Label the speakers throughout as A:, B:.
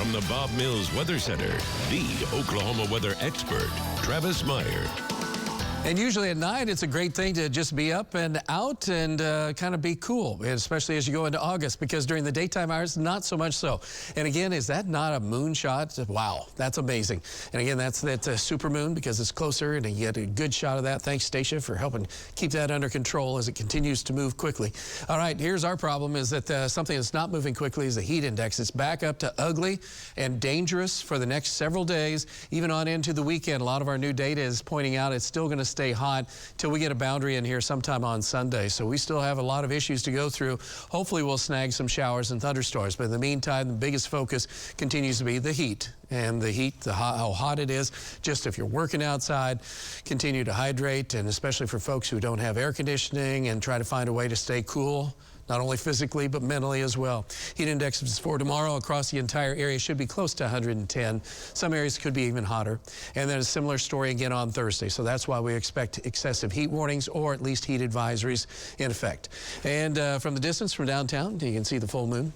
A: From the Bob Mills Weather Center, the Oklahoma weather expert, Travis Meyer.
B: And usually at night, it's a great thing to just be up and out and kind of be cool, especially as you go into August, because during the daytime hours, not so much so. And again, is that not a moonshot? Wow, that's amazing. And again, that's that super moon because it's closer, and you get a good shot of that. Thanks, Stacia, for helping keep that under control as it continues to move quickly. All right, here's our problem is that something that's not moving quickly is the heat index. It's back up to ugly and dangerous for the next several days, even on into the weekend. A lot of our new data is pointing out it's still going to stay hot till we get a boundary in here sometime on Sunday. So we still have a lot of issues to go through. Hopefully we'll snag some showers and thunderstorms. But in the meantime, the biggest focus continues to be the heat. And the heat, how hot it is. Just if you're working outside, continue to hydrate. And especially for folks who don't have air conditioning, and try to find a way to stay cool. Not only physically, but mentally as well. Heat indexes for tomorrow across the entire area should be close to 110. Some areas could be even hotter. And then a similar story again on Thursday. So that's why we expect excessive heat warnings, or at least heat advisories in effect. And from the distance from downtown, you can see the full moon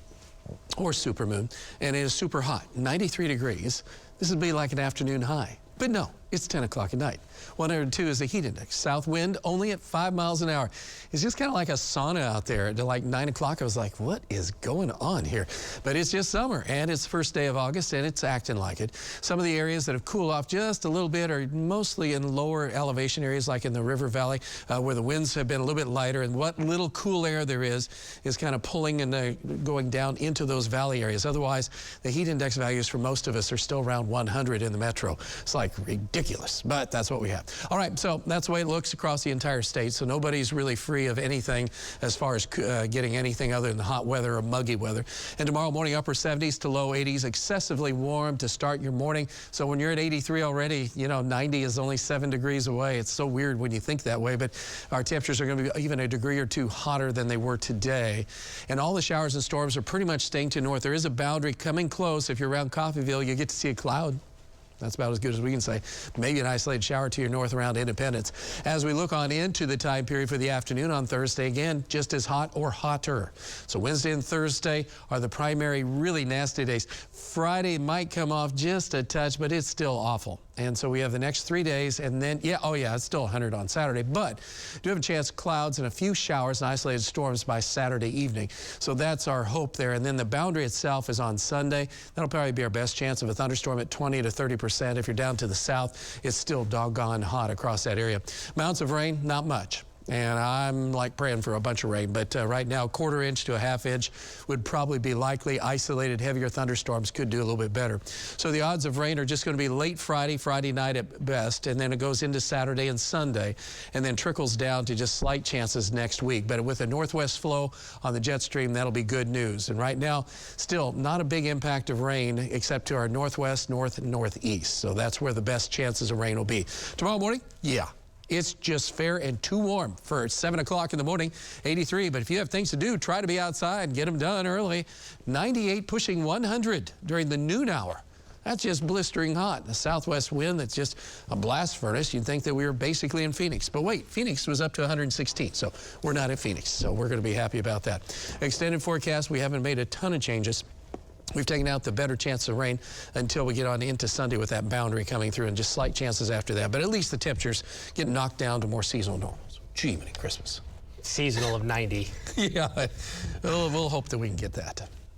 B: or super moon. And it is super hot, 93 degrees. This would be like an afternoon high. But no, it's 10 o'clock at night. 102 is the heat index. South wind only at 5 miles an hour. It's just kind of like a sauna out there. At like 9 o'clock, I was like, what is going on here? But it's just summer, and it's the first day of August, and it's acting like it. Some of the areas that have cooled off just a little bit are mostly in lower elevation areas, like in the river valley, where the winds have been a little bit lighter, and what little cool air there is kind of pulling and going down into those valley areas. Otherwise, the heat index values for most of us are still around 100 in the metro. It's like ridiculous, but that's what we have. All right, so that's the way it looks across the entire state. So nobody's really free of anything as far as getting anything other than the hot weather or muggy weather. And tomorrow morning, upper 70s to low 80s, excessively warm to start your morning. So when you're at 83 already, you know, 90 is only 7 degrees away. It's so weird when you think that way, but our temperatures are going to be even a degree or two hotter than they were today. And all the showers and storms are pretty much staying to north. There is a boundary coming close. If you're around Coffeyville, you get to see a cloud. That's about as good as we can say. Maybe an isolated shower to your north around Independence. As we look on into the time period for the afternoon on Thursday, again, just as hot or hotter. So Wednesday and Thursday are the primary really nasty days. Friday might come off just a touch, but it's still awful. And so we have the next 3 days, and then, it's still 100 on Saturday, but do have a chance of clouds and a few showers and isolated storms by Saturday evening. So that's our hope there. And then the boundary itself is on Sunday. That'll probably be our best chance of a thunderstorm at 20 to 30%. If you're down to the south, it's still doggone hot across that area. Amounts of rain, not much. And I'm like praying for a bunch of rain, but right now, 1/4 inch to a 1/2 inch would probably be likely. Isolated heavier thunderstorms could do a little bit better. So the odds of rain are just going to be late Friday night at best, and then it goes into Saturday and Sunday, and then trickles down to just slight chances next week. But with a northwest flow on the jet stream, that'll be good news. And right now, still not a big impact of rain except to our northwest, north, and northeast. So that's where the best chances of rain will be. Tomorrow morning, it's just fair and too warm for 7 o'clock in the morning, 83. But if you have things to do, try to be outside and get them done early. 98 pushing 100 during the noon hour. That's just blistering hot. The southwest wind, that's just a blast furnace. You'd think that we were basically in Phoenix. But wait, Phoenix was up to 116. So we're not at Phoenix. So we're going to be happy about that. Extended forecast, we haven't made a ton of changes. We've taken out the better chance of rain until we get on into Sunday with that boundary coming through, and just slight chances after that. But at least the temperatures get knocked down to more seasonal normals. Gee, many Christmas.
C: Seasonal of 90.
B: Yeah, we'll hope that we can get that.